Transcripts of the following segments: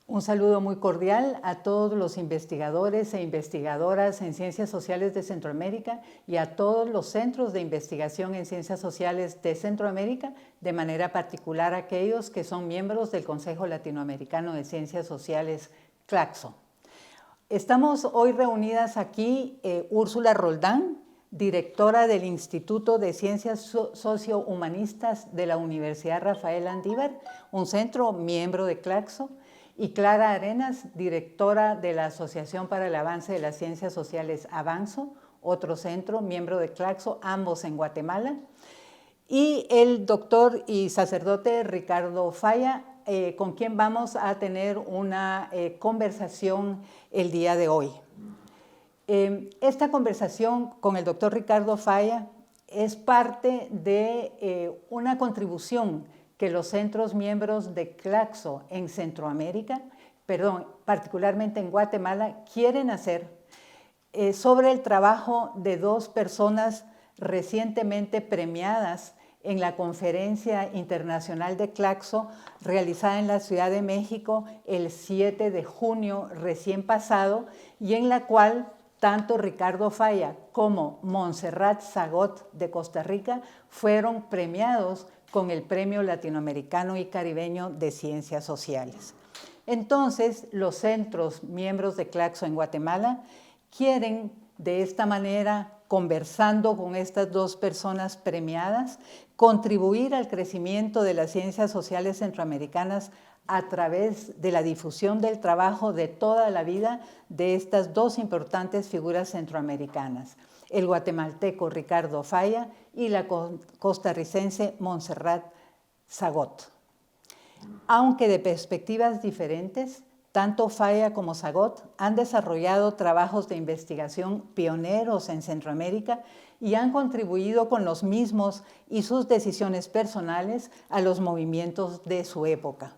Un saludo muy cordial a todos los investigadores e investigadoras en Ciencias Sociales de Centroamérica y a todos los centros de investigación en Ciencias Sociales de Centroamérica, de manera particular a aquellos que son miembros del Consejo Latinoamericano de Ciencias Sociales, CLACSO. Estamos hoy reunidas aquí Úrsula Roldán, directora del Instituto de Ciencias Sociohumanistas de la Universidad Rafael Andívar, un centro miembro de CLACSO, y Clara Arenas, directora de la Asociación para el Avance de las Ciencias Sociales Avanzo, otro centro miembro de CLACSO, ambos en Guatemala, y el doctor y sacerdote Ricardo Falla, con quien vamos a tener una conversación el día de hoy. Esta conversación con el doctor Ricardo Falla es parte de una contribución que los centros miembros de CLACSO en Centroamérica, particularmente en Guatemala, quieren hacer sobre el trabajo de dos personas recientemente premiadas en la Conferencia Internacional de CLACSO realizada en la Ciudad de México el 7 de junio recién pasado, y en la cual tanto Ricardo Falla como Montserrat Zagot de Costa Rica fueron premiados con el Premio Latinoamericano y Caribeño de Ciencias Sociales. Entonces, los centros miembros de CLACSO en Guatemala quieren, de esta manera, conversando con estas dos personas premiadas, contribuir al crecimiento de las ciencias sociales centroamericanas a través de la difusión del trabajo de toda la vida de estas dos importantes figuras centroamericanas, el guatemalteco Ricardo Falla y la costarricense Montserrat Zagot. Aunque de perspectivas diferentes, tanto Falla como Zagot han desarrollado trabajos de investigación pioneros en Centroamérica y han contribuido con los mismos y sus decisiones personales a los movimientos de su época.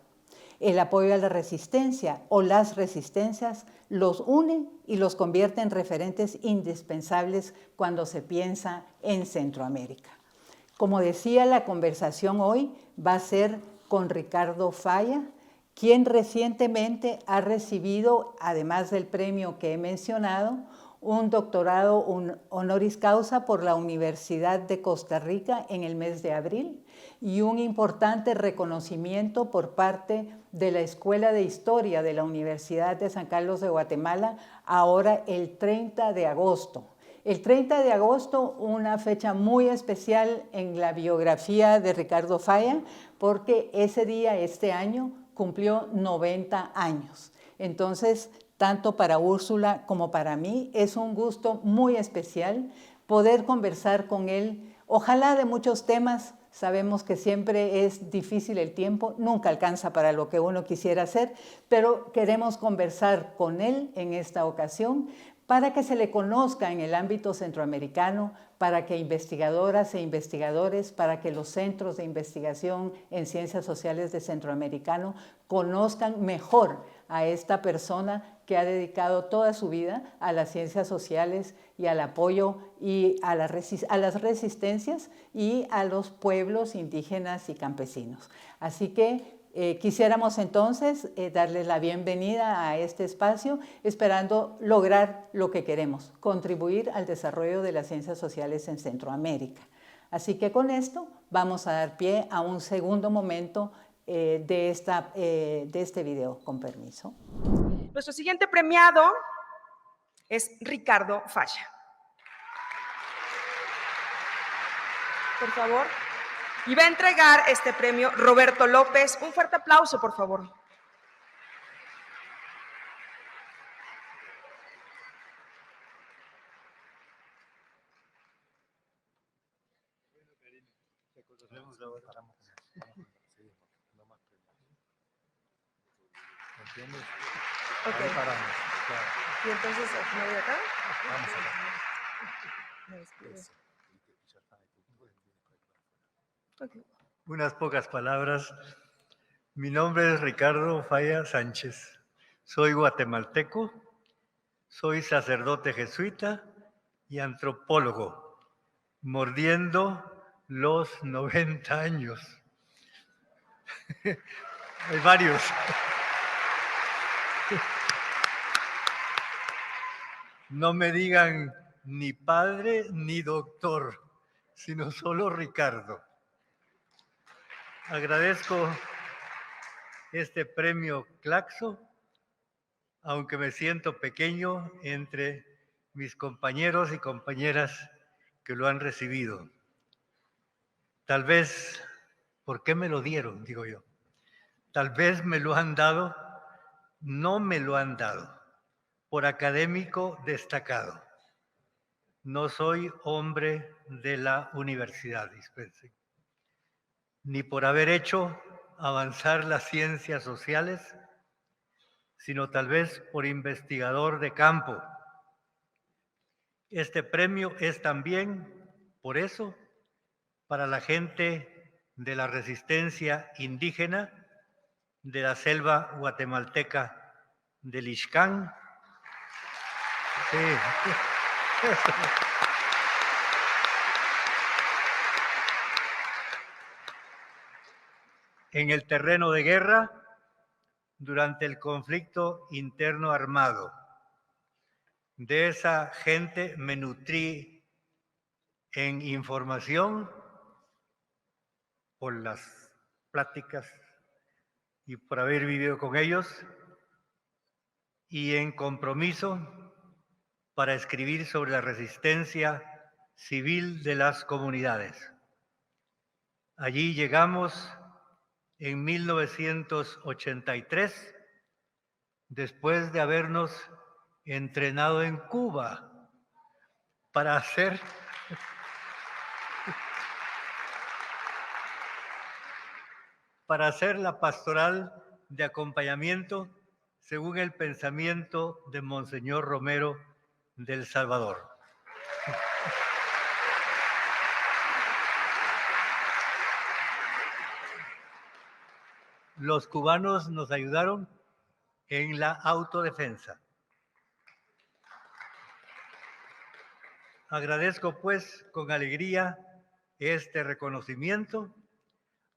El apoyo a la resistencia o las resistencias los une y los convierte en referentes indispensables cuando se piensa en Centroamérica. Como decía, la conversación hoy va a ser con Ricardo Falla, quien recientemente ha recibido, además del premio que he mencionado, un doctorado honoris causa por la Universidad de Costa Rica en el mes de abril y un importante reconocimiento por parte de la Escuela de Historia de la Universidad de San Carlos de Guatemala, ahora el 30 de agosto. El 30 de agosto, una fecha muy especial en la biografía de Ricardo Falla, porque ese día, este año, cumplió 90 años. Entonces, tanto para Úrsula como para mí, es un gusto muy especial poder conversar con él, ojalá de muchos temas. Sabemos que siempre es difícil el tiempo, nunca alcanza para lo que uno quisiera hacer, pero queremos conversar con él en esta ocasión para que se le conozca en el ámbito centroamericano, para que investigadoras e investigadores, para que los centros de investigación en ciencias sociales de Centroamericano conozcan mejor a esta persona que ha dedicado toda su vida a las ciencias sociales y al apoyo y a las resistencias y a los pueblos indígenas y campesinos. Así que quisiéramos entonces darles la bienvenida a este espacio, esperando lograr lo que queremos, contribuir al desarrollo de las ciencias sociales en Centroamérica. Así que con esto vamos a dar pie a un segundo momento de este video, con permiso. Nuestro siguiente premiado es Ricardo Falla. Por favor. Y va a entregar este premio Roberto López. Un fuerte aplauso, por favor. Okay. Y entonces, ¿me voy acá? Okay. Unas pocas palabras. Mi nombre es Ricardo Falla Sánchez. Soy guatemalteco, soy sacerdote jesuita y antropólogo, mordiendo los 90 años. Hay varios. no me digan ni padre ni doctor, sino solo Ricardo. Agradezco este premio Claxo, aunque me siento pequeño entre mis compañeros y compañeras que lo han recibido. Tal vez, ¿por qué me lo dieron? Digo yo. Tal vez me lo han dado, no me lo han dado, por académico destacado. No soy hombre de la universidad, dispensen, ni por haber hecho avanzar las ciencias sociales, sino tal vez por investigador de campo. Este premio es también, por eso, para la gente de la resistencia indígena de la selva guatemalteca del Ixcán. Sí. En el terreno de guerra durante el conflicto interno armado. De esa gente me nutrí en información por las pláticas y por haber vivido con ellos, y en compromiso para escribir sobre la resistencia civil de las comunidades. Allí llegamos en 1983, después de habernos entrenado en Cuba para hacer la pastoral de acompañamiento según el pensamiento de Monseñor Romero del Salvador. Los cubanos nos ayudaron en la autodefensa. Agradezco pues con alegría este reconocimiento,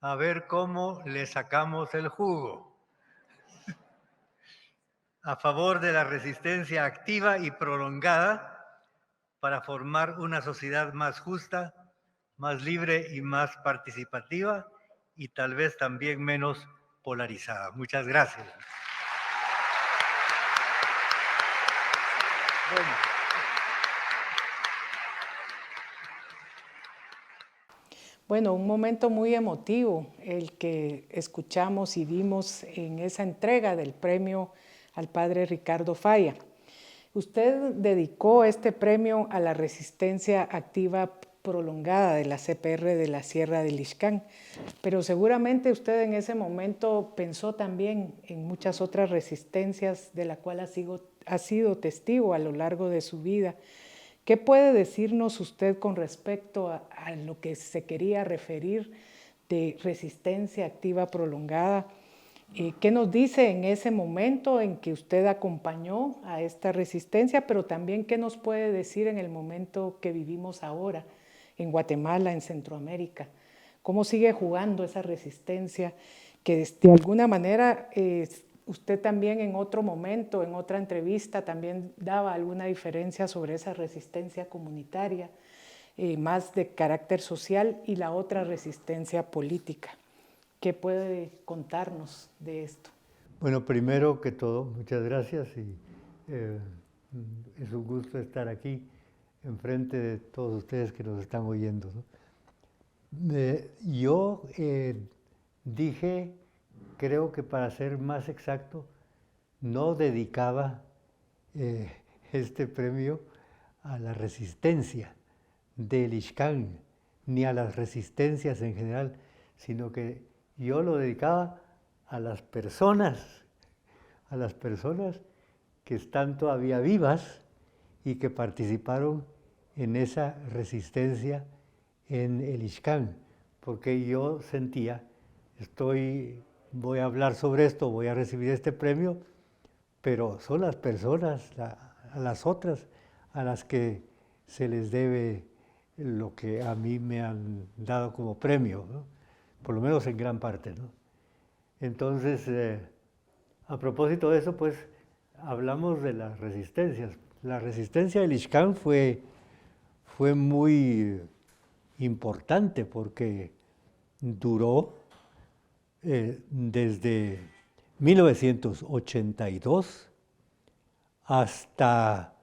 a ver cómo le sacamos el jugo a favor de la resistencia activa y prolongada para formar una sociedad más justa, más libre y más participativa, y tal vez también menos polarizada. Muchas gracias. Bueno, un momento muy emotivo el que escuchamos y vimos en esa entrega del premio al padre Ricardo Falla. Usted dedicó este premio a la resistencia activa prolongada de la CPR de la Sierra del Ixcán, pero seguramente usted en ese momento pensó también en muchas otras resistencias de la cual ha sido testigo a lo largo de su vida. ¿Qué puede decirnos usted con respecto a lo que se quería referir de resistencia activa prolongada? ¿Qué nos dice en ese momento en que usted acompañó a esta resistencia, pero también qué nos puede decir en el momento que vivimos ahora, en Guatemala, en Centroamérica? ¿Cómo sigue jugando esa resistencia que de alguna manera usted también en otro momento, en otra entrevista, también daba alguna diferencia sobre esa resistencia comunitaria, más de carácter social, y la otra resistencia política? ¿Qué puede contarnos de esto? Bueno, primero que todo, muchas gracias, y es un gusto estar aquí enfrente de todos ustedes que nos están oyendo, ¿no? Yo dije, creo que para ser más exacto, no dedicaba este premio a la resistencia del Ixcán, ni a las resistencias en general, sino que yo lo dedicaba a las personas que están todavía vivas y que participaron en esa resistencia en el Ixcán, porque yo sentía, voy a hablar sobre esto, voy a recibir este premio, pero son las personas, a las otras, a las que se les debe lo que a mí me han dado como premio, ¿no? Por lo menos en gran parte, ¿no? Entonces, a propósito de eso, pues, hablamos de las resistencias. La resistencia del Ixcán fue muy importante porque duró desde 1982 hasta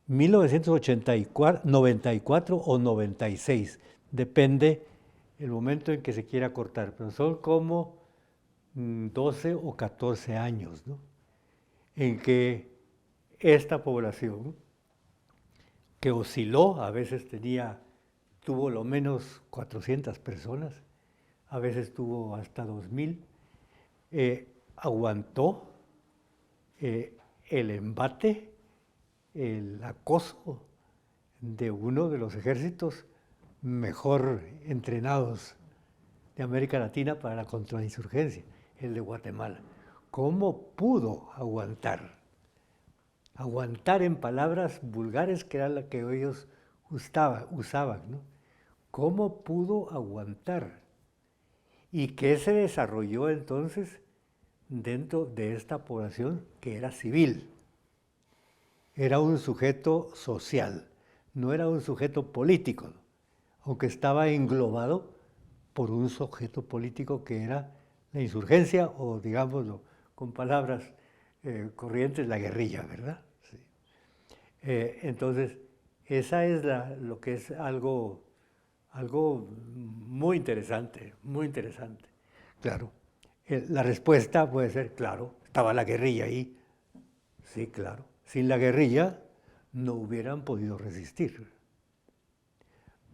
1994 o 96, depende el momento en que se quiera cortar, pero son como 12 o 14 años, ¿no?, en que esta población, que osciló, a veces tuvo lo menos 400 personas, a veces tuvo hasta 2000, aguantó el embate, el acoso de uno de los ejércitos mejor entrenados de América Latina para la contrainsurgencia, el de Guatemala. ¿Cómo pudo aguantar? Aguantar en palabras vulgares, que era la que ellos usaban, ¿no? ¿Cómo pudo aguantar? ¿Y qué se desarrolló entonces dentro de esta población que era civil? Era un sujeto social, no era un sujeto político, ¿no?, aunque estaba englobado por un sujeto político que era la insurgencia, o digámoslo con palabras corrientes, la guerrilla, ¿verdad? Sí. Entonces, esa es lo que es algo muy interesante, muy interesante. Claro, la respuesta puede ser, claro, estaba la guerrilla ahí. Sí, claro. Sin la guerrilla no hubieran podido resistir.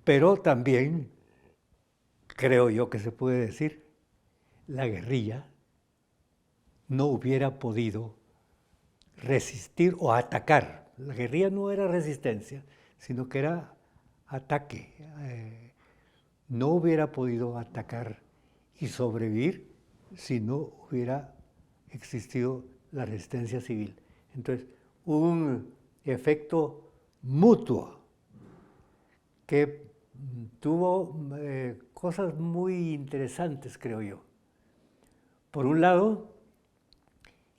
Pero también, creo yo que se puede decir, la guerrilla no hubiera podido resistir o atacar. La guerrilla no era resistencia, sino que era ataque. No hubiera podido atacar y sobrevivir si no hubiera existido la resistencia civil. Entonces, un efecto mutuo que tuvo cosas muy interesantes, creo yo. Por un lado,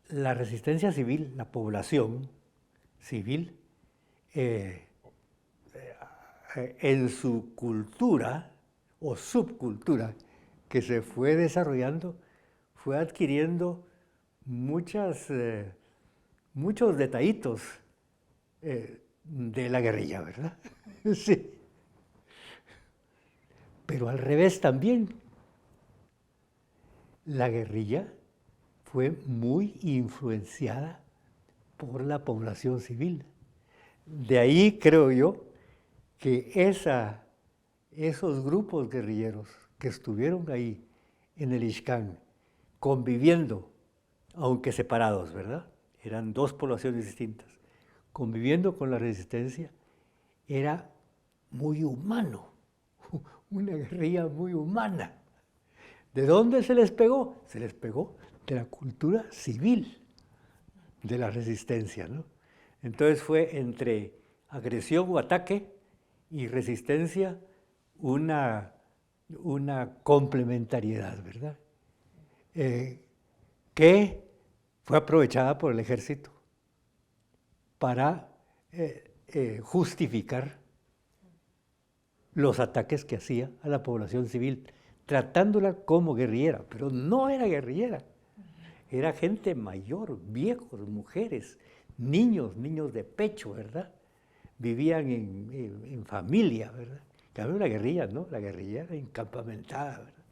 la resistencia civil, la población civil, en su cultura o subcultura que se fue desarrollando, fue adquiriendo muchos detallitos de la guerrilla, ¿verdad? Sí. Pero al revés también. La guerrilla fue muy influenciada por la población civil. De ahí creo yo que esos grupos guerrilleros que estuvieron ahí en el Ixcán, conviviendo, aunque separados, ¿verdad? Eran dos poblaciones distintas, conviviendo con la resistencia, era muy humano, una guerrilla muy humana. ¿De dónde se les pegó? Se les pegó de la cultura civil de la resistencia, ¿no? Entonces fue entre agresión o ataque y resistencia una complementariedad, ¿verdad? Que fue aprovechada por el ejército para justificar los ataques que hacía a la población civil, tratándola como guerrillera, pero no era guerrillera. Era gente mayor, viejos, mujeres, niños de pecho, ¿verdad? Vivían en familia, ¿verdad? Había una guerrilla, ¿no? La guerrilla era encampamentada, ¿verdad?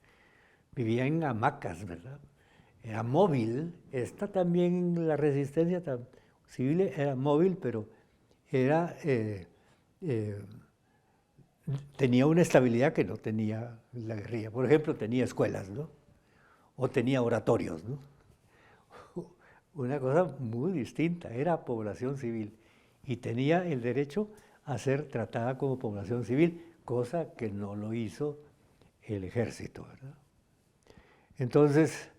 Vivía en hamacas, ¿verdad? Era móvil. Esta también, la resistencia civil era móvil, pero era, tenía una estabilidad que no tenía la guerrilla. Por ejemplo, tenía escuelas, ¿no? O tenía oratorios, ¿no? Una cosa muy distinta, era población civil y tenía el derecho a ser tratada como población civil, cosa que no lo hizo el ejército, ¿verdad? Entonces,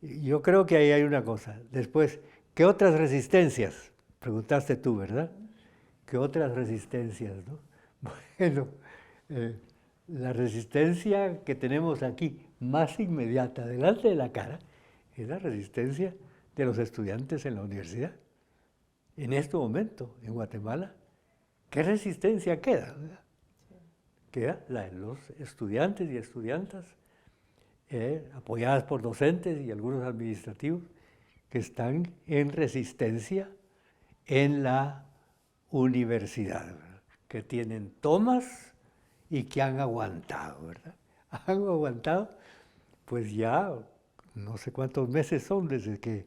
yo creo que ahí hay una cosa. Después, ¿qué otras resistencias? Preguntaste tú, ¿verdad? ¿Qué otras resistencias, no? Bueno, la resistencia que tenemos aquí, más inmediata, delante de la cara, es la resistencia de los estudiantes en la universidad. en este momento en Guatemala, ¿qué resistencia queda? ¿Verdad? Queda la de los estudiantes y estudiantas, apoyadas por docentes y algunos administrativos, que están en resistencia en la universidad, ¿verdad? Que tienen tomas y que han aguantado, ¿verdad? Han aguantado, pues ya no sé cuántos meses son desde que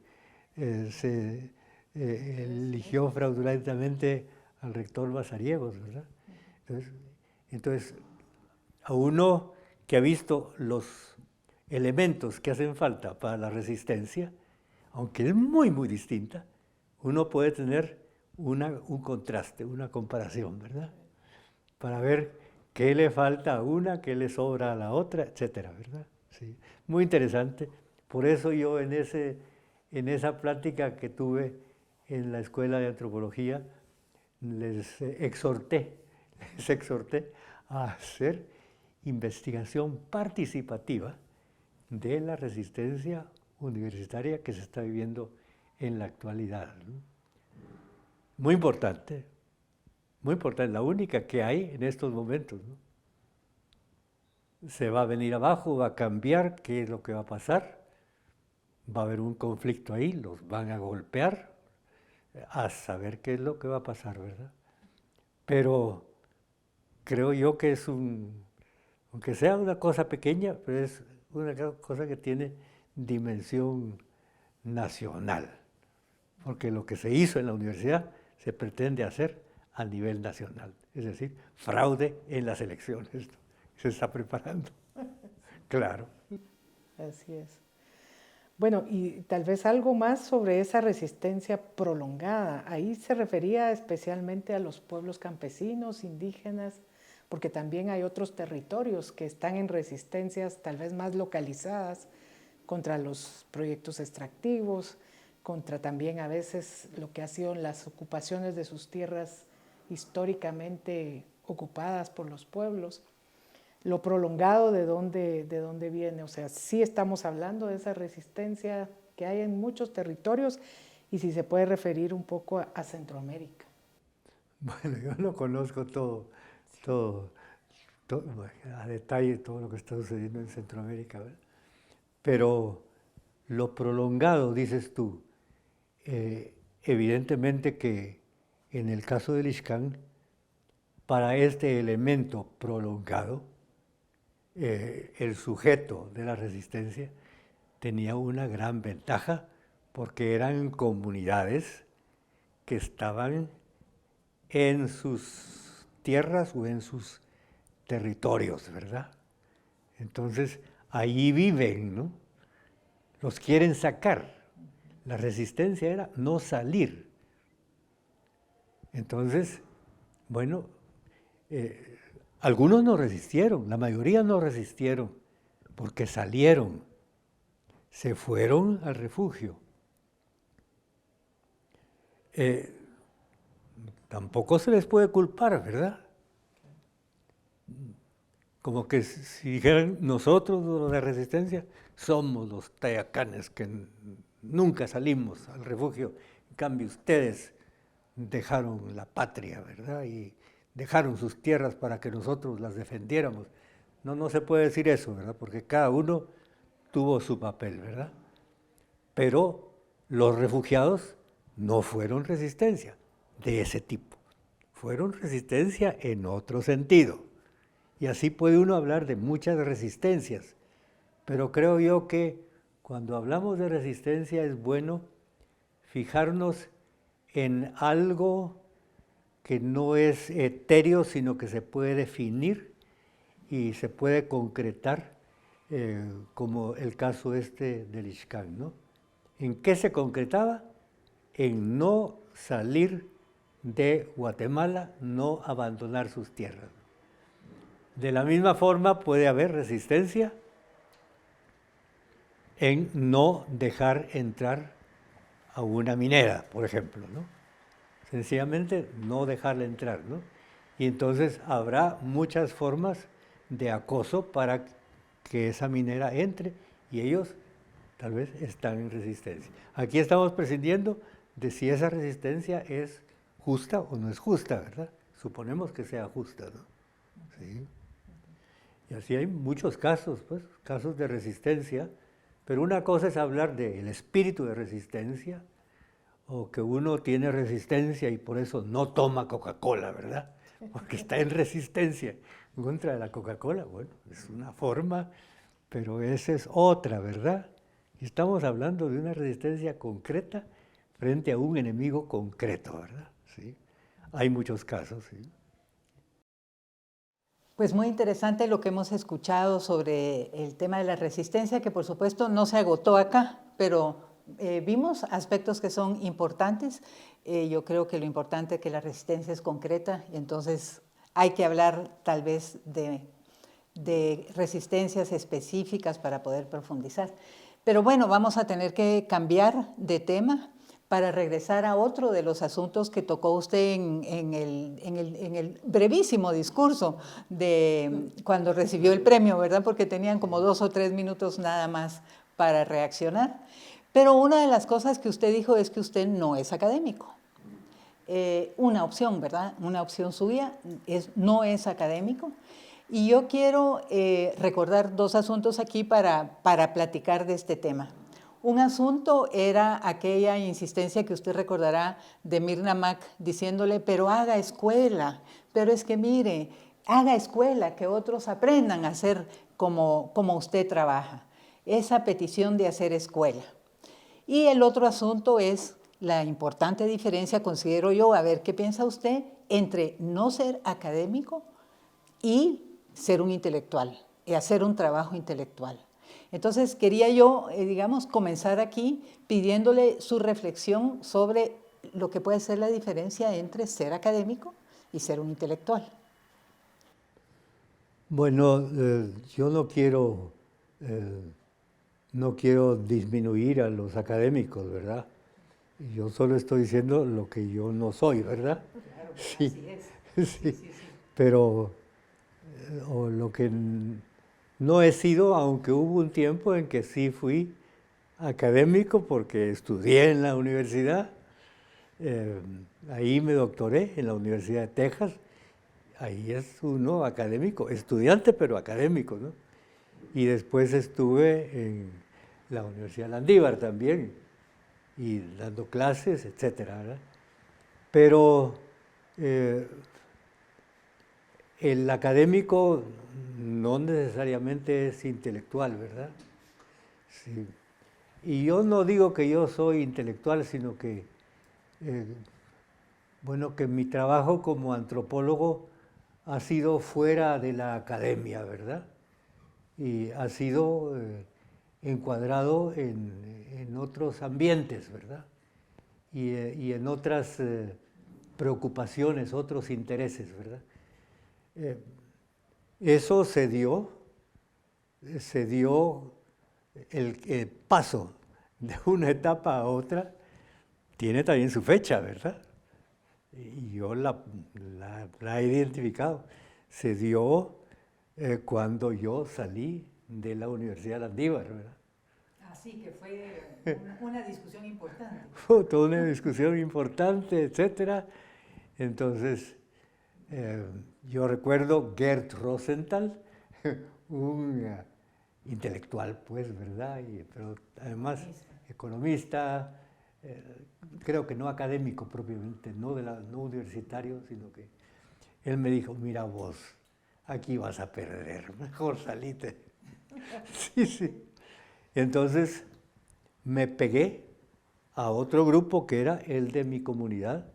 se eligió fraudulentamente al rector Mazariegos, ¿verdad? Entonces, a uno que ha visto los elementos que hacen falta para la resistencia, aunque es muy, muy distinta, uno puede tener un contraste, una comparación, ¿verdad? Para ver qué le falta a una, qué le sobra a la otra, etcétera, ¿verdad? Sí, muy interesante. Por eso yo en esa plática que tuve en la Escuela de Antropología, les exhorté a hacer investigación participativa de la resistencia universitaria que se está viviendo en la actualidad, ¿no? Muy importante, la única que hay en estos momentos, ¿no? Se va a venir abajo, va a cambiar, ¿qué es lo que va a pasar? Va a haber un conflicto ahí, los van a golpear, a saber qué es lo que va a pasar, ¿verdad? Pero creo yo que es aunque sea una cosa pequeña, pero es una cosa que tiene dimensión nacional, porque lo que se hizo en la universidad se pretende hacer a nivel nacional, es decir, fraude en las elecciones, ¿no? Se está preparando, claro. Así es. Bueno, y tal vez algo más sobre esa resistencia prolongada. Ahí se refería especialmente a los pueblos campesinos, indígenas, porque también hay otros territorios que están en resistencias tal vez más localizadas contra los proyectos extractivos, contra también a veces lo que ha sido las ocupaciones de sus tierras históricamente ocupadas por los pueblos. Lo prolongado de dónde viene, o sea, sí estamos hablando de esa resistencia que hay en muchos territorios y si se puede referir un poco a Centroamérica. Bueno, yo no conozco todo a detalle todo lo que está sucediendo en Centroamérica, ¿verdad? Pero lo prolongado, dices tú, evidentemente que en el caso del Ixcán, para este elemento prolongado, el sujeto de la resistencia tenía una gran ventaja porque eran comunidades que estaban en sus tierras o en sus territorios, ¿verdad? Entonces, ahí viven, ¿no? Los quieren sacar. La resistencia era no salir. Entonces, bueno, algunos no resistieron, la mayoría no resistieron, porque salieron, se fueron al refugio. Tampoco se les puede culpar, ¿verdad? Como que si dijeran nosotros, los de resistencia, somos los tayacanes que nunca salimos al refugio, en cambio ustedes dejaron la patria, ¿verdad? Y dejaron sus tierras para que nosotros las defendiéramos. No se puede decir eso, ¿verdad? Porque cada uno tuvo su papel, ¿verdad? Pero los refugiados no fueron resistencia de ese tipo, fueron resistencia en otro sentido. Y así puede uno hablar de muchas resistencias, pero creo yo que cuando hablamos de resistencia es bueno fijarnos en algo que no es etéreo, sino que se puede definir y se puede concretar, como el caso del Ixcán, ¿no? ¿En qué se concretaba? En no salir de Guatemala, no abandonar sus tierras. De la misma forma puede haber resistencia en no dejar entrar a una minera, por ejemplo, ¿no? Sencillamente no dejarla entrar, ¿no? Y entonces habrá muchas formas de acoso para que esa minera entre y ellos tal vez están en resistencia. Aquí estamos prescindiendo de si esa resistencia es justa o no es justa, ¿verdad? Suponemos que sea justa, ¿no? Sí. Y así hay muchos casos, pues, casos de resistencia, pero una cosa es hablar del espíritu de resistencia, o que uno tiene resistencia y por eso no toma Coca-Cola, ¿verdad? Porque está en resistencia en contra de la Coca-Cola. Bueno, es una forma, pero esa es otra, ¿verdad? Y estamos hablando de una resistencia concreta frente a un enemigo concreto, ¿verdad? Sí. Hay muchos casos, sí. Pues muy interesante lo que hemos escuchado sobre el tema de la resistencia, que por supuesto no se agotó acá, pero vimos aspectos que son importantes. Yo creo que lo importante es que la resistencia es concreta, y entonces hay que hablar tal vez de resistencias específicas para poder profundizar. Pero bueno, vamos a tener que cambiar de tema para regresar a otro de los asuntos que tocó usted en el brevísimo discurso de cuando recibió el premio, ¿verdad? Porque tenían como 2 o 3 minutos nada más para reaccionar. Pero una de las cosas que usted dijo es que usted no es académico. Una opción, ¿verdad? Una opción suya no es académico. Y yo quiero recordar 2 asuntos aquí para platicar de este tema. Un asunto era aquella insistencia que usted recordará de Myrna Mac diciéndole, pero haga escuela, pero es que mire, haga escuela, que otros aprendan a hacer como usted trabaja. Esa petición de hacer escuela. Y el otro asunto es la importante diferencia, considero yo, a ver qué piensa usted, entre no ser académico y ser un intelectual, y hacer un trabajo intelectual. Entonces quería yo, digamos, comenzar aquí pidiéndole su reflexión sobre lo que puede ser la diferencia entre ser académico y ser un intelectual. Bueno, yo no quiero disminuir a los académicos, ¿verdad? Yo solo estoy diciendo lo que yo no soy, ¿verdad? Claro, sí, así es. sí, sí. Pero o lo que no he sido, aunque hubo un tiempo en que sí fui académico porque estudié en la universidad, ahí me doctoré en la Universidad de Texas, ahí es uno académico, estudiante pero académico, ¿no? Y después estuve en la Universidad de Landívar también, y dando clases, etcétera, ¿verdad? Pero el académico no necesariamente es intelectual, ¿verdad? Sí. Y yo no digo que yo soy intelectual, sino que, bueno, que mi trabajo como antropólogo ha sido fuera de la academia, ¿verdad? Y ha sido encuadrado en otros ambientes, ¿verdad? Y en otras preocupaciones, otros intereses, ¿verdad? Eso se dio el paso de una etapa a otra, tiene también su fecha, ¿verdad? Y yo la he identificado. Se dio cuando yo salí de la Universidad de Landívar, ¿verdad? Así que fue una discusión importante. Fue toda una discusión importante, etcétera. Entonces, yo recuerdo Gerd Rosenthal, un intelectual, pues, ¿verdad? Pero además economista, creo que no académico propiamente, no universitario, sino que él me dijo, mira vos, aquí vas a perder, mejor salite. Sí, sí. Entonces me pegué a otro grupo que era el de mi comunidad,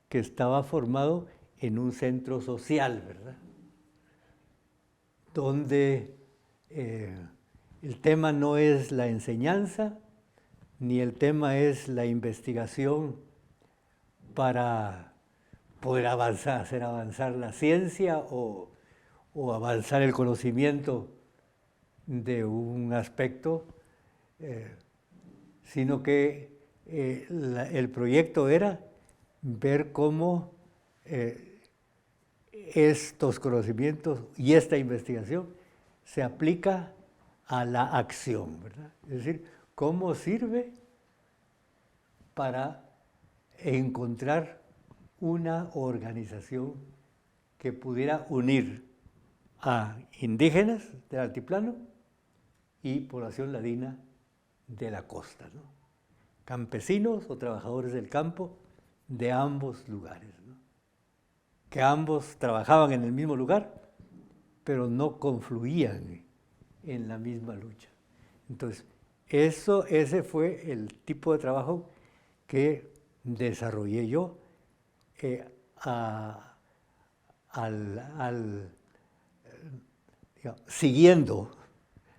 que estaba formado en un centro social, ¿verdad? Donde el tema no es la enseñanza, ni el tema es la investigación para poder hacer avanzar la ciencia o avanzar el conocimiento de un aspecto, sino que el proyecto era ver cómo estos conocimientos y esta investigación se aplica a la acción, ¿verdad? Es decir, cómo sirve para encontrar una organización que pudiera unir a indígenas del altiplano y población ladina de la costa, ¿no? Campesinos o trabajadores del campo de ambos lugares, ¿no? Que ambos trabajaban en el mismo lugar, pero no confluían en la misma lucha. Entonces, ese fue el tipo de trabajo que desarrollé yo siguiendo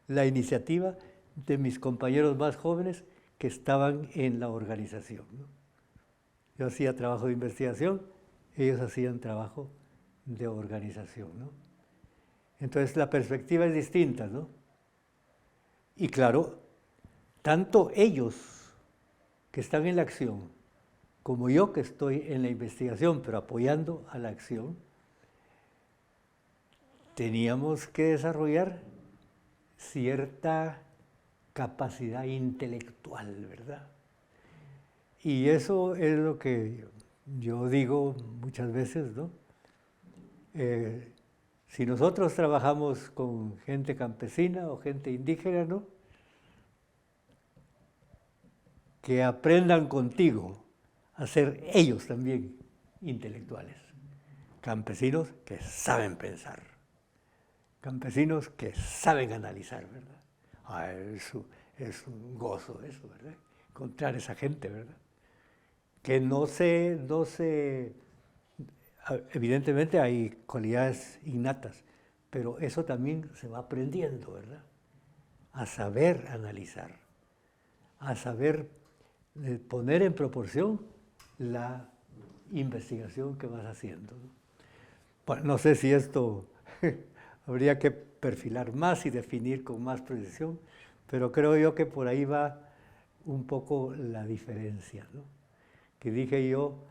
la iniciativa de mis compañeros más jóvenes que estaban en la organización, ¿no? Yo hacía trabajo de investigación, ellos hacían trabajo de organización, ¿no? Entonces la perspectiva es distinta, ¿no? Y claro, tanto ellos que están en la acción, como yo que estoy en la investigación, pero apoyando a la acción, teníamos que desarrollar cierta capacidad intelectual, ¿verdad? Y eso es lo que yo digo muchas veces, ¿no? Si nosotros trabajamos con gente campesina o gente indígena, ¿no? Que aprendan contigo a ser ellos también intelectuales. Campesinos que saben pensar. Campesinos que saben analizar, ¿verdad? Es un gozo eso, ¿verdad? Encontrar esa gente, ¿verdad? Que evidentemente hay cualidades innatas, pero eso también se va aprendiendo, ¿verdad? A saber analizar, a saber poner en proporción la investigación que vas haciendo, ¿no? Bueno, no sé si esto habría que perfilar más y definir con más precisión, pero creo yo que por ahí va un poco la diferencia, ¿no? Que dije yo,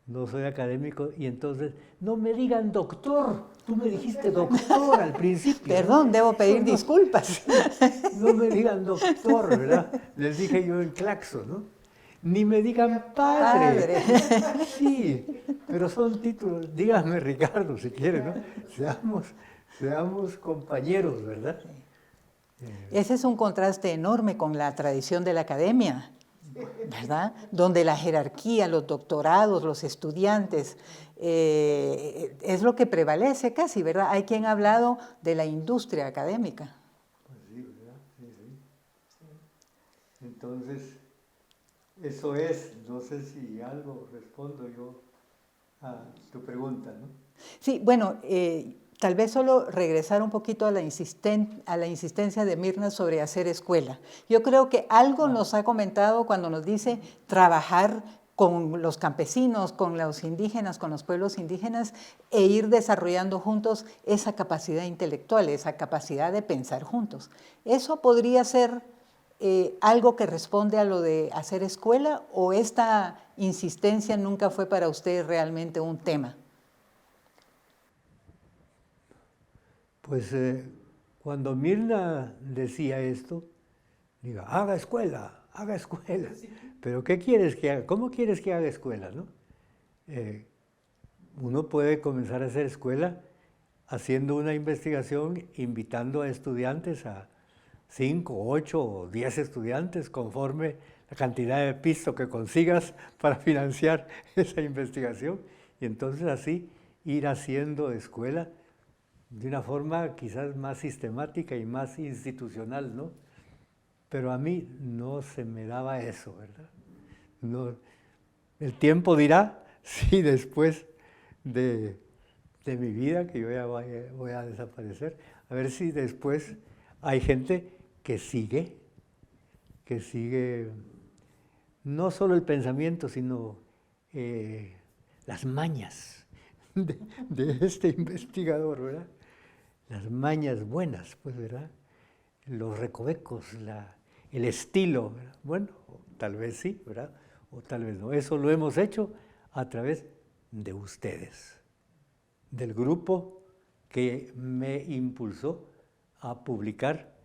no soy académico, y entonces, no me digan doctor, tú me dijiste doctor al principio. Perdón, debo pedir disculpas. No me digan doctor, ¿verdad? Les dije yo en Claxo, ¿no? Ni me digan padre. Sí, pero son títulos. Díganme Ricardo, si quieren, ¿no? Seamos compañeros, ¿verdad? Ese es un contraste enorme con la tradición de la academia, ¿verdad? Donde la jerarquía, los doctorados, los estudiantes, es lo que prevalece casi, ¿verdad? Hay quien ha hablado de la industria académica. Pues sí, ¿verdad? Sí. Entonces, eso es, no sé si algo respondo yo a tu pregunta, ¿no? Sí, bueno, tal vez solo regresar un poquito a la insistencia de Mirna sobre hacer escuela. Yo creo que algo nos ha comentado cuando nos dice trabajar con los campesinos, con los indígenas, con los pueblos indígenas, e ir desarrollando juntos esa capacidad intelectual, esa capacidad de pensar juntos. ¿Eso podría ser algo que responde a lo de hacer escuela, o esta insistencia nunca fue para usted realmente un tema? Pues cuando Mirna decía esto, diga, haga escuela, pero ¿qué quieres que haga? ¿Cómo quieres que haga escuela, no? Uno puede comenzar a hacer escuela haciendo una investigación, invitando a estudiantes, a 5, 8 o 10 estudiantes, conforme la cantidad de piso que consigas para financiar esa investigación, y entonces así ir haciendo escuela de una forma quizás más sistemática y más institucional, ¿no? Pero a mí no se me daba eso, ¿verdad? No, el tiempo dirá si después de mi vida, que yo ya voy a desaparecer, a ver si después hay gente que sigue no solo el pensamiento, sino las mañas de este investigador, ¿verdad? Las mañas buenas, pues, ¿verdad? Los recovecos, el estilo, ¿verdad? Bueno, tal vez sí, ¿verdad? O tal vez no. Eso lo hemos hecho a través de ustedes, del grupo que me impulsó a publicar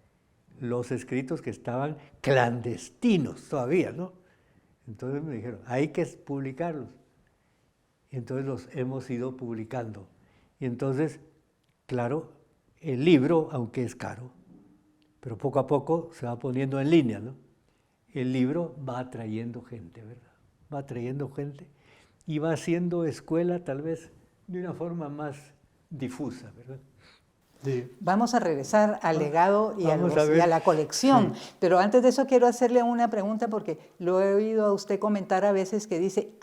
los escritos que estaban clandestinos todavía, ¿no? Entonces me dijeron, hay que publicarlos. Y entonces los hemos ido publicando. Y entonces, claro, el libro, aunque es caro, pero poco a poco se va poniendo en línea, ¿no? El libro va atrayendo gente, ¿verdad? Va atrayendo gente y va haciendo escuela tal vez de una forma más difusa, ¿verdad? Sí. Vamos a regresar al legado y Vamos a y ver. a la colección, Sí. pero antes de eso quiero hacerle una pregunta porque lo he oído a usted comentar a veces que dice,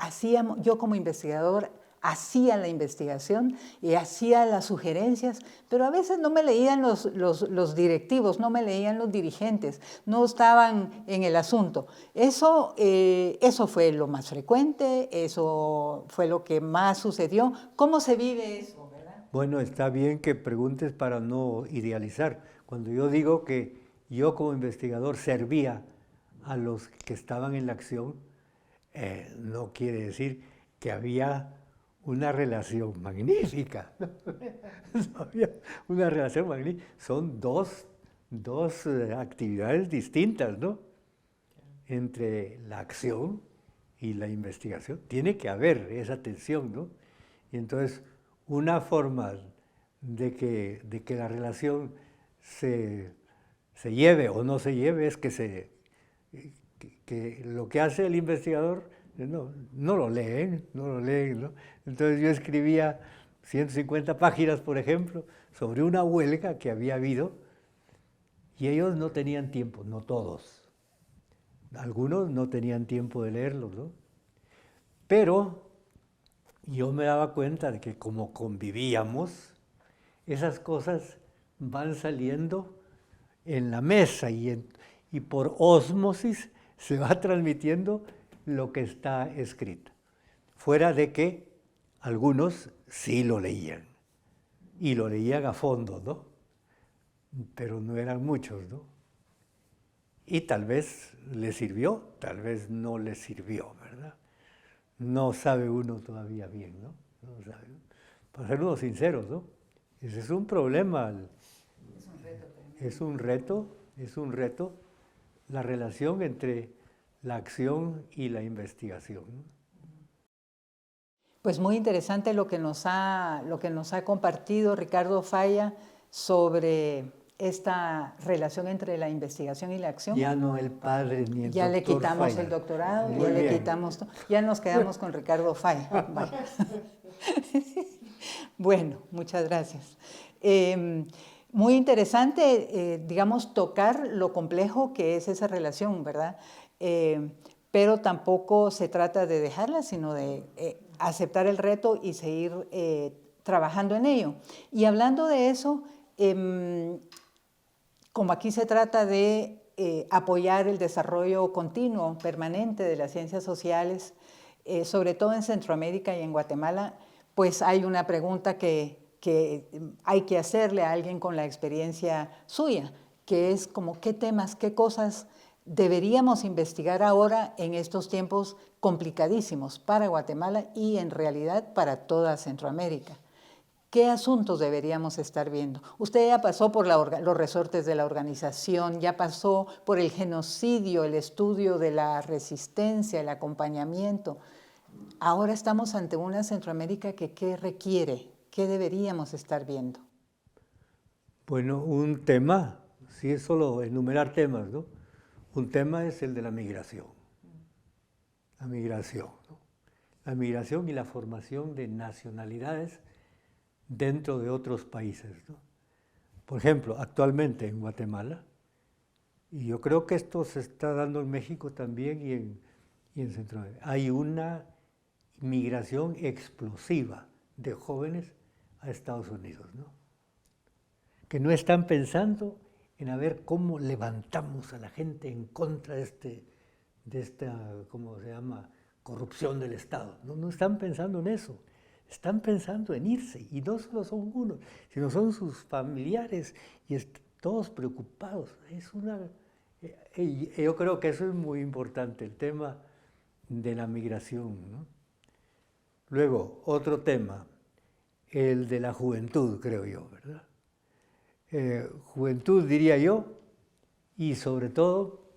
yo como investigador hacía la investigación y hacía las sugerencias, pero a veces no me leían los directivos, no me leían los dirigentes, no estaban en el asunto. Eso fue lo más frecuente, eso fue lo que más sucedió. ¿Cómo se vive eso? Bueno, está bien que preguntes para no idealizar. Cuando yo digo que yo como investigador servía a los que estaban en la acción, no quiere decir que había una relación magnífica. No había una relación magnífica. Son dos actividades distintas, ¿no? Entre la acción y la investigación. Tiene que haber esa tensión, ¿no? Y entonces, una forma de que la relación se lleve o no se lleve es que lo que hace el investigador no lo leen, ¿no? Entonces yo escribía 150 páginas, por ejemplo, sobre una huelga que había habido y ellos no tenían tiempo, no todos. Algunos no tenían tiempo de leerlos, ¿no? Pero yo me daba cuenta de que como convivíamos, esas cosas van saliendo en la mesa y por ósmosis se va transmitiendo lo que está escrito. Fuera de que algunos sí lo leían, y lo leían a fondo, ¿no? Pero no eran muchos, ¿no? Y tal vez les sirvió, tal vez no les sirvió, ¿verdad? No sabe uno todavía bien, ¿no? No sabe. Para ser uno sinceros, ¿no? Ese es un problema. Es un reto la relación entre la acción y la investigación. Pues muy interesante lo que nos ha compartido Ricardo Falla sobre esta relación entre la investigación y la acción. Ya no el padre ni el ya doctor le quitamos Falla. el doctorado, Muy ya bien. le quitamos todo. Ya nos quedamos con Ricardo Falla. Vaya. Bueno, muchas gracias. Muy interesante, digamos, tocar lo complejo que es esa relación, ¿verdad? Pero tampoco se trata de dejarla, sino de aceptar el reto y seguir trabajando en ello. Y hablando de eso, como aquí se trata de apoyar el desarrollo continuo, permanente de las ciencias sociales, sobre todo en Centroamérica y en Guatemala, pues hay una pregunta que hay que hacerle a alguien con la experiencia suya, que es como qué temas, qué cosas deberíamos investigar ahora en estos tiempos complicadísimos para Guatemala y en realidad para toda Centroamérica. ¿Qué asuntos deberíamos estar viendo? Usted ya pasó por los resortes de la organización, ya pasó por el genocidio, el estudio de la resistencia, el acompañamiento. Ahora estamos ante una Centroamérica que ¿qué requiere? ¿Qué deberíamos estar viendo? Bueno, un tema, si es solo enumerar temas, ¿no? Un tema es el de la migración. La migración, ¿no? La migración y la formación de nacionalidades dentro de otros países, ¿no? Por ejemplo, actualmente en Guatemala, y yo creo que esto se está dando en México también y en Centroamérica, hay una migración explosiva de jóvenes a Estados Unidos, ¿no? Que no están pensando en a ver cómo levantamos a la gente en contra de esta, ¿cómo se llama?, corrupción del Estado. No están pensando en eso. Están pensando en irse, y no solo son unos, sino son sus familiares, y todos preocupados. Yo creo que eso es muy importante, el tema de la migración, ¿no? Luego, otro tema, el de la juventud, creo yo, ¿verdad? Juventud, diría yo, y sobre todo,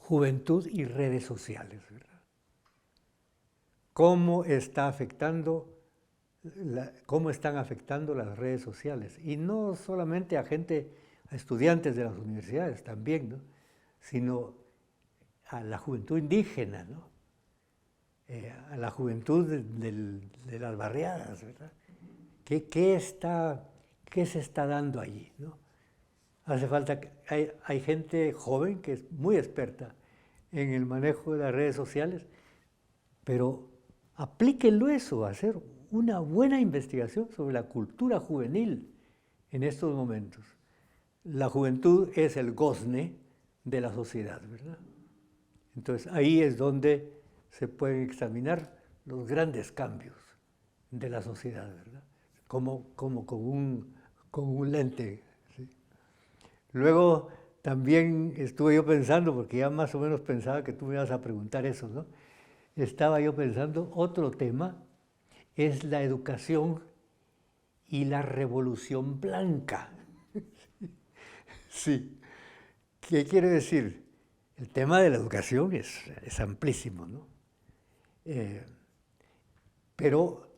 juventud y redes sociales, ¿verdad? ¿Cómo están afectando las redes sociales? Y no solamente a estudiantes de las universidades también, ¿no? Sino a la juventud indígena, ¿no? A la juventud de las barriadas, ¿verdad? ¿Qué se está dando allí, ¿no? Hace falta, hay gente joven que es muy experta en el manejo de las redes sociales, pero aplíquenlo eso, a hacer una buena investigación sobre la cultura juvenil en estos momentos. La juventud es el gozne de la sociedad, ¿verdad? Entonces ahí es donde se pueden examinar los grandes cambios de la sociedad, ¿verdad? Como con un lente. ¿Sí? Luego también estuve yo pensando, porque ya más o menos pensaba que tú me ibas a preguntar eso, ¿no? Estaba yo pensando, otro tema es la educación y la revolución blanca. Sí. ¿Qué quiere decir? El tema de la educación es amplísimo, ¿no? Pero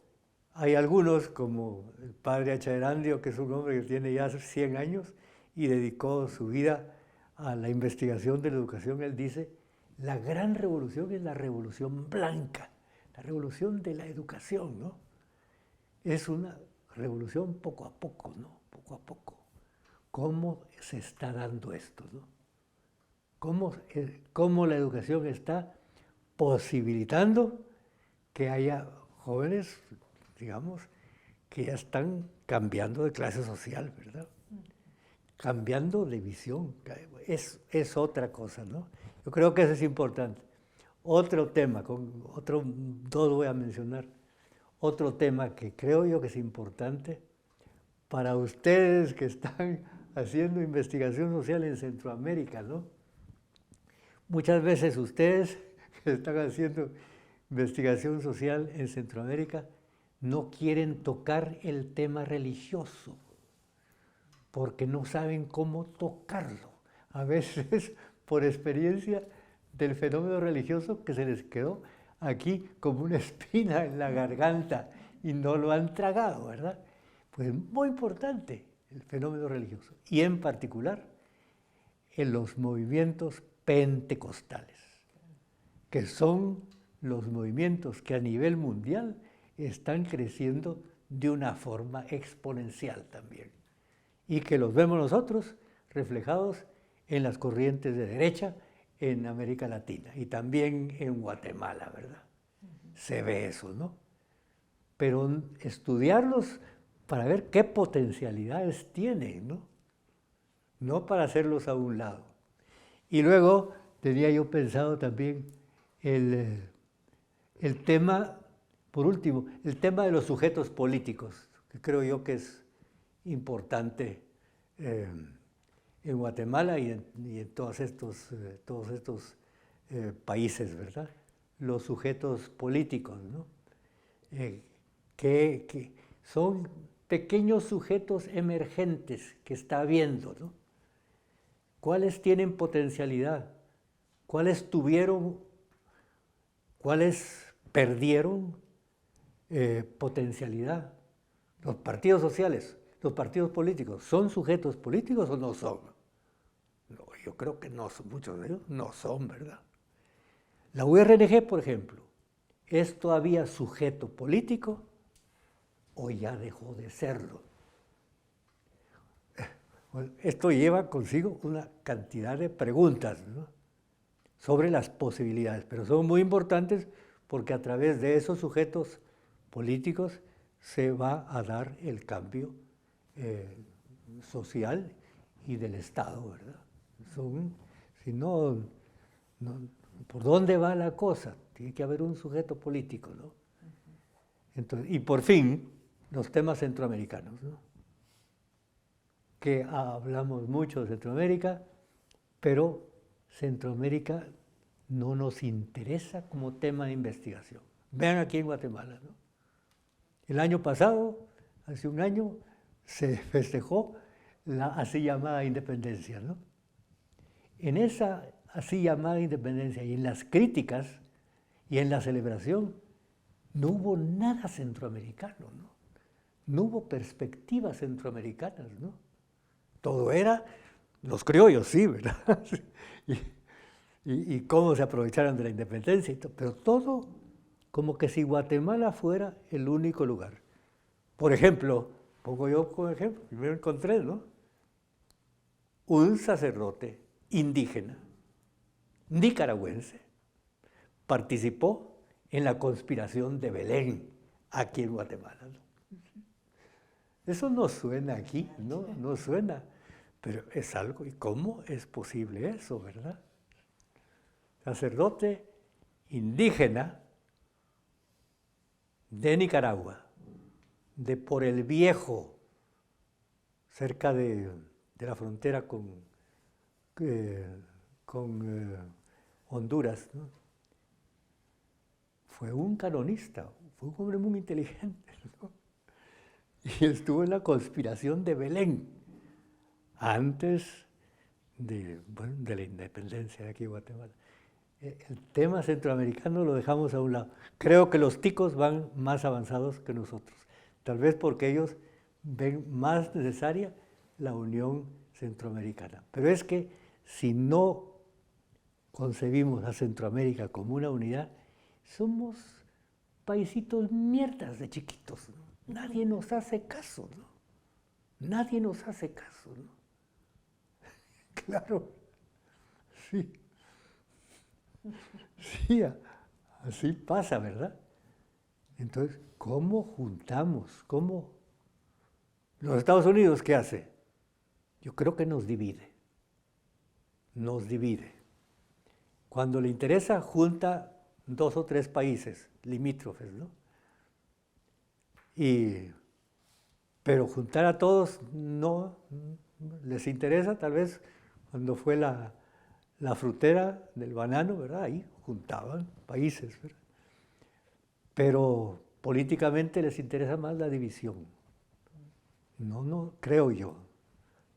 hay algunos, como el padre Achaerandio, que es un hombre que tiene ya 100 años y dedicó su vida a la investigación de la educación. Él dice, la gran revolución es la revolución blanca, la revolución de la educación, ¿no? Es una revolución poco a poco, ¿no? Poco a poco. ¿Cómo se está dando esto, no? ¿Cómo la educación está posibilitando que haya jóvenes, digamos, que ya están cambiando de clase social, ¿verdad? Cambiando de visión. Es otra cosa, ¿no? Yo creo que eso es importante. Otro tema, dos voy a mencionar. Otro tema que creo yo que es importante para ustedes que están haciendo investigación social en Centroamérica, ¿no? Muchas veces ustedes que están haciendo investigación social en Centroamérica no quieren tocar el tema religioso porque no saben cómo tocarlo. A veces, por experiencia del fenómeno religioso, que se les quedó aquí como una espina en la garganta y no lo han tragado, ¿verdad? Pues es muy importante el fenómeno religioso, y en particular en los movimientos pentecostales, que son los movimientos que a nivel mundial están creciendo de una forma exponencial también, y que los vemos nosotros reflejados en las corrientes de derecha en América Latina y también en Guatemala, ¿verdad? Se ve eso, ¿no? Pero estudiarlos para ver qué potencialidades tienen, ¿no? No para hacerlos a un lado. Y luego tenía yo pensado también el tema, por último, el tema de los sujetos políticos, que creo yo que es importante en Guatemala y en todos estos países, ¿verdad? Los sujetos políticos, ¿no? Que son pequeños sujetos emergentes que está habiendo, ¿no? ¿Cuáles tienen potencialidad? ¿Cuáles perdieron potencialidad? Los partidos sociales, los partidos políticos, ¿son sujetos políticos o no son? No, yo creo que no son, muchos de ellos no son, ¿verdad? La URNG, por ejemplo, ¿es todavía sujeto político o ya dejó de serlo? Esto lleva consigo una cantidad de preguntas, ¿no? Sobre las posibilidades, pero son muy importantes porque a través de esos sujetos políticos se va a dar el cambio social y del Estado, ¿verdad? Si no, ¿por dónde va la cosa? Tiene que haber un sujeto político, ¿no? Entonces, y por fin, los temas centroamericanos, ¿no? Que hablamos mucho de Centroamérica, pero Centroamérica no nos interesa como tema de investigación. Vean aquí en Guatemala, ¿no? El año pasado, hace un año, se festejó la así llamada independencia, ¿no? en esa así llamada independencia y en las críticas y en la celebración, no hubo nada centroamericano, ¿no? No hubo perspectivas centroamericanas, ¿no? Todo era los criollos, sí, ¿verdad? y cómo se aprovecharon de la independencia, y todo, pero todo como que si Guatemala fuera el único lugar. Por ejemplo, pongo yo como ejemplo, primero encontré, ¿no? Un sacerdote indígena, nicaragüense, participó en la conspiración de Belén, aquí en Guatemala, ¿no? Eso no suena aquí, ¿no? No suena, pero es algo. ¿Y cómo es posible eso, verdad? Sacerdote indígena de Nicaragua, de Por el Viejo, cerca de la frontera con Honduras, ¿no? Fue un canonista, fue un hombre muy inteligente, ¿no? Y estuvo en la conspiración de Belén, antes de la independencia de aquí en Guatemala. El tema centroamericano lo dejamos a un lado. Creo que los ticos van más avanzados que nosotros, tal vez porque ellos ven más necesaria la unión centroamericana. Pero es que si no concebimos a Centroamérica como una unidad, somos paisitos mierdas de chiquitos, ¿no? Nadie nos hace caso, ¿no? Nadie nos hace caso, ¿no? Claro, sí. Sí, así pasa, ¿verdad? Entonces, ¿cómo juntamos? ¿Cómo? ¿Los Estados Unidos qué hace? Yo creo que nos divide. Nos divide. Cuando le interesa, junta 2 o 3 países limítrofes, ¿no? Pero juntar a todos no les interesa, tal vez cuando fue la frutera del banano, ¿verdad? Ahí juntaban países, ¿verdad? Pero políticamente les interesa más la división. No, creo yo.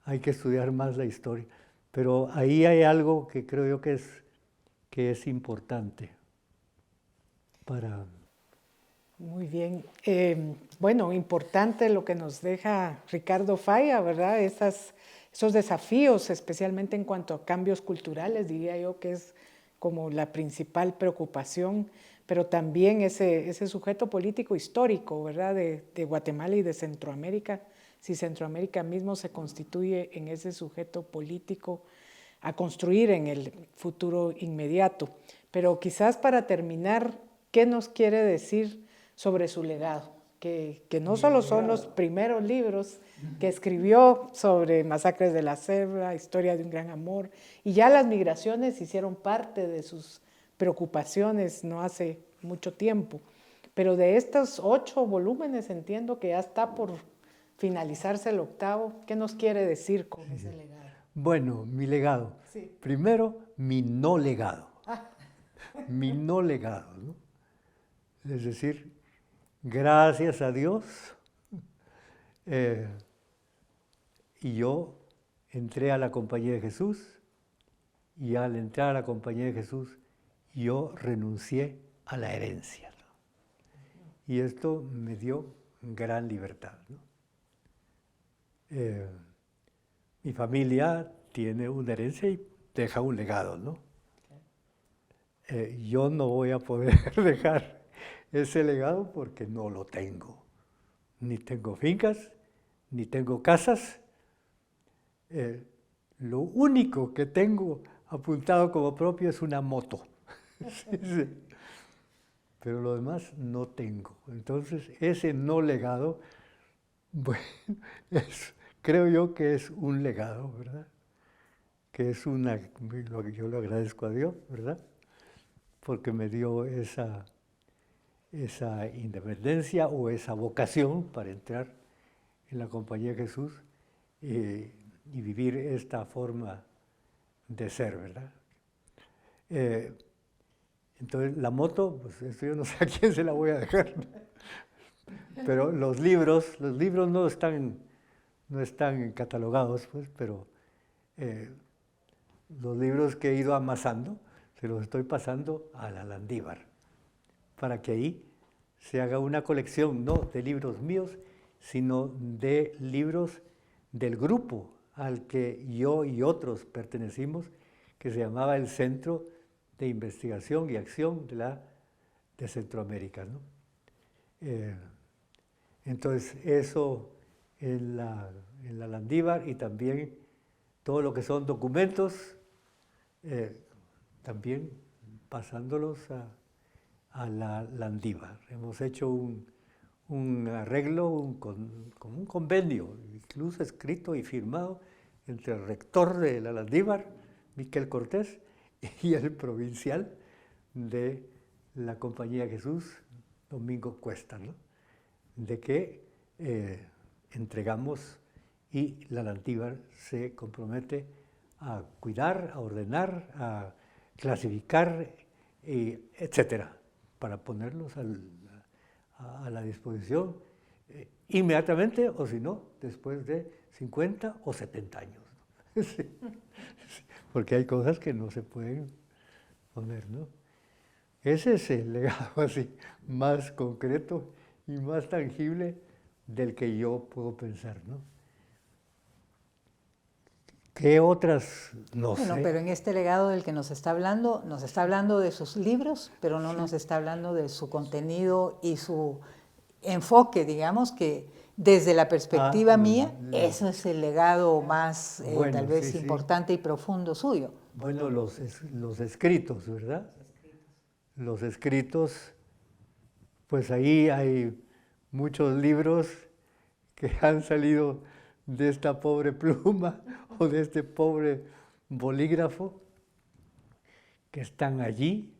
Hay que estudiar más la historia. Pero ahí hay algo que creo yo que es importante para... Muy bien. Bueno, importante lo que nos deja Ricardo Falla, ¿verdad? Esos desafíos, especialmente en cuanto a cambios culturales, diría yo que es como la principal preocupación, pero también ese sujeto político histórico, ¿verdad? De Guatemala y de Centroamérica, si Centroamérica mismo se constituye en ese sujeto político a construir en el futuro inmediato. Pero quizás para terminar, ¿qué nos quiere decir sobre su legado? Que no solo son los primeros libros que escribió sobre masacres de la Cebra, historia de un gran amor, y ya las migraciones hicieron parte de sus preocupaciones no hace mucho tiempo. Pero de estos 8 volúmenes entiendo que ya está por finalizarse el 8º. ¿Qué nos quiere decir con ese legado? Bueno, mi legado. Sí. Primero, mi no legado. Mi no legado, ¿no? Es decir, gracias a Dios, y yo entré a la Compañía de Jesús, y al entrar a la Compañía de Jesús, yo renuncié a la herencia, ¿no? Y esto me dio gran libertad, ¿no? Mi familia tiene una herencia y deja un legado, ¿no? Yo no voy a poder dejar ese legado porque no lo tengo. Ni tengo fincas, ni tengo casas. Lo único que tengo apuntado como propio es una moto. Sí. Pero lo demás no tengo. Entonces, ese no legado, bueno, creo yo que es un legado, ¿verdad? Que es yo lo agradezco a Dios, ¿verdad? Porque me dio esa independencia o esa vocación para entrar en la Compañía de Jesús y vivir esta forma de ser, ¿verdad? Entonces, la moto, pues esto yo no sé a quién se la voy a dejar, pero los libros no están catalogados, pues, pero los libros que he ido amasando, se los estoy pasando a la Landívar, para que ahí se haga una colección, no de libros míos, sino de libros del grupo al que yo y otros pertenecimos, que se llamaba el Centro de Investigación y Acción de Centroamérica, ¿no? Entonces, eso en la Landívar, y también todo lo que son documentos, también pasándolos a la Landívar. Hemos hecho un arreglo, con un convenio, incluso escrito y firmado entre el rector de la Landívar, Miquel Cortés, y el provincial de la Compañía Jesús, Domingo Cuesta, ¿no? De que entregamos, y la Landívar se compromete a cuidar, a ordenar, a clasificar, etcétera, para ponerlos a la disposición inmediatamente, o si no, después de 50 o 70 años. ¿No? Sí, sí, porque hay cosas que no se pueden poner, ¿no? Ese es el legado así más concreto y más tangible del que yo puedo pensar, ¿no? ¿Qué otras? No sé. Bueno, pero en este legado del que nos está hablando de sus libros, pero no nos está hablando de su contenido y su enfoque, digamos, que desde la perspectiva mía, eso es el legado más, bueno, tal vez, sí, importante y profundo suyo. Bueno, los escritos, ¿verdad? Los escritos, pues ahí hay muchos libros que han salido de esta pobre pluma o de este pobre bolígrafo, que están allí.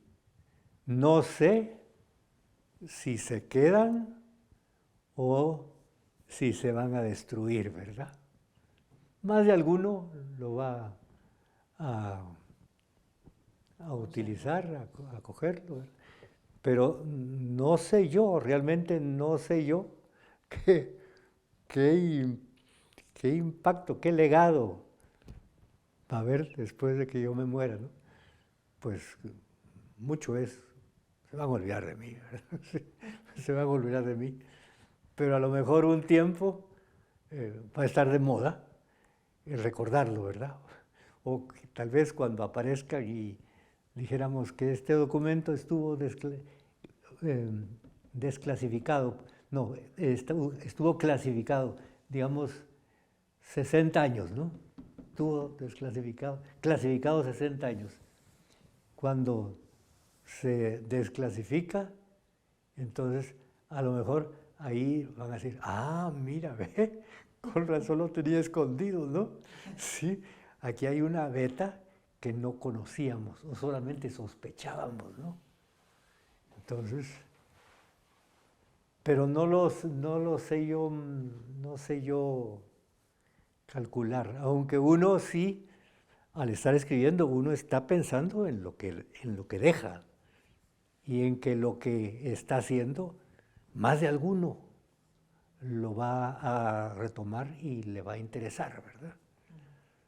No sé si se quedan o si se van a destruir, ¿verdad? Más de alguno lo va a utilizar, a cogerlo, ¿verdad? Pero no sé yo, realmente no sé yo qué impacto, qué legado va a haber después de que yo me muera, ¿no? Pues mucho se van a olvidar de mí, ¿verdad? Se van a olvidar de mí, pero a lo mejor un tiempo va a estar de moda recordarlo, ¿verdad? O tal vez cuando aparezca y dijéramos que este documento estuvo desclasificado, no, estuvo clasificado, digamos, 60 años, ¿no? Estuvo clasificado 60 años. Cuando se desclasifica, entonces a lo mejor ahí van a decir, mira, ve, con razón lo tenía escondido, ¿no? Sí, aquí hay una beta que no conocíamos o solamente sospechábamos, ¿no? Entonces, pero no lo sé yo, no sé yo calcular, aunque uno sí, al estar escribiendo, uno está pensando en lo que deja y en que lo que está haciendo, más de alguno lo va a retomar y le va a interesar, ¿verdad?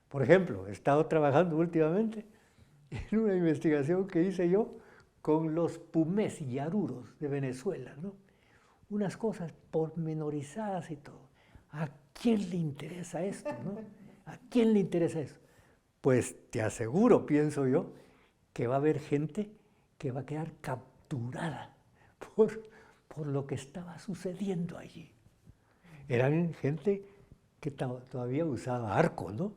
Por ejemplo, he estado trabajando últimamente en una investigación que hice yo con los pumés y aruros de Venezuela, ¿no? Unas cosas pormenorizadas y todo. ¿A quién le interesa esto, no? ¿A quién le interesa eso? Pues te aseguro, pienso yo, que va a haber gente que va a quedar capturada por lo que estaba sucediendo allí. Eran gente que todavía usaba arco, ¿no?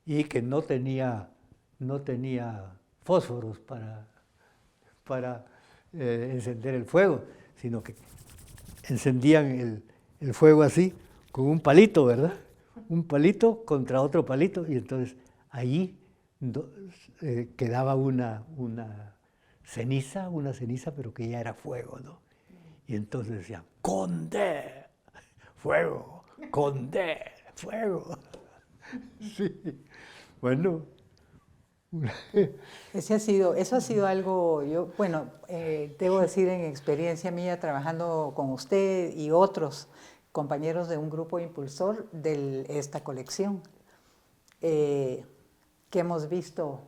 Y que no tenía fósforos para encender el fuego, sino que encendían el fuego así, con un palito, ¿verdad? Un palito contra otro palito, y entonces allí quedaba una ceniza, pero que ya era fuego, ¿no? Y entonces decían, ¡Conde! ¡Fuego! ¡Conde! ¡Fuego! Sí, bueno. Eso ha sido algo, debo decir en experiencia mía trabajando con usted y otros compañeros de un grupo impulsor de esta colección, que que hemos visto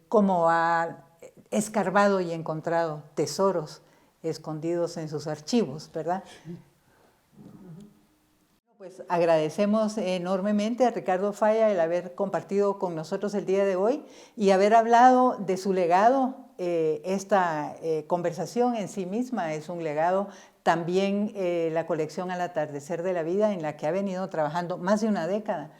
cómo ha escarbado y encontrado tesoros escondidos en sus archivos, ¿verdad? Pues agradecemos enormemente a Ricardo Falla el haber compartido con nosotros el día de hoy y haber hablado de su legado. Esta conversación en sí misma es un legado. También la colección Al atardecer de la vida, en la que ha venido trabajando más de una década,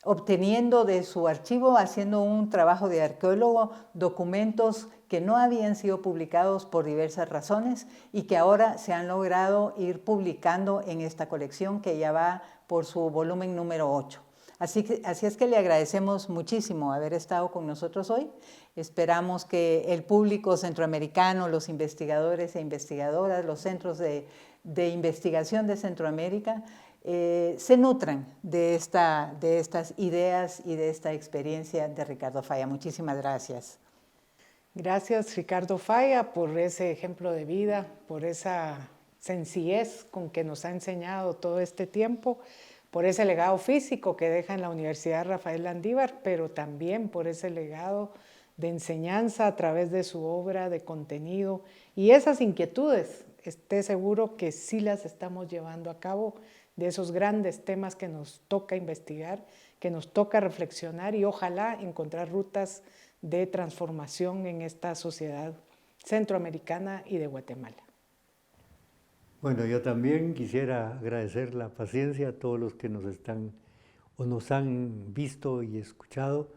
obteniendo de su archivo, haciendo un trabajo de arqueólogo, documentos que no habían sido publicados por diversas razones y que ahora se han logrado ir publicando en esta colección que ya va por su volumen número 8. Así es que le agradecemos muchísimo haber estado con nosotros hoy. Esperamos que el público centroamericano, los investigadores e investigadoras, los centros de investigación de Centroamérica, se nutran de estas ideas y de esta experiencia de Ricardo Falla. Muchísimas gracias. Gracias, Ricardo Falla, por ese ejemplo de vida, por esa sencillez con que nos ha enseñado todo este tiempo, por ese legado físico que deja en la Universidad Rafael Landívar, pero también por ese legado de enseñanza a través de su obra, de contenido y esas inquietudes. Esté seguro que sí las estamos llevando a cabo, de esos grandes temas que nos toca investigar, que nos toca reflexionar y ojalá encontrar rutas de transformación en esta sociedad centroamericana y de Guatemala. Bueno, yo también quisiera agradecer la paciencia a todos los que nos han visto y escuchado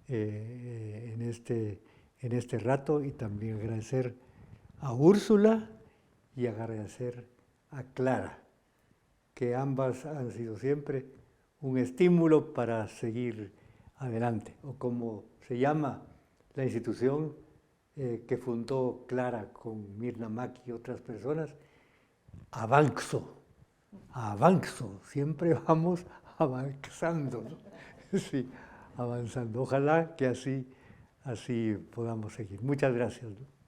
en este rato, y también agradecer a Úrsula y agradecer a Clara, que ambas han sido siempre un estímulo para seguir adelante, o como se llama la institución que fundó Clara con Mirna Mack y otras personas, Avanxo, siempre vamos avanzando, ¿no? Sí, avanzando. Ojalá que así podamos seguir. Muchas gracias, ¿no?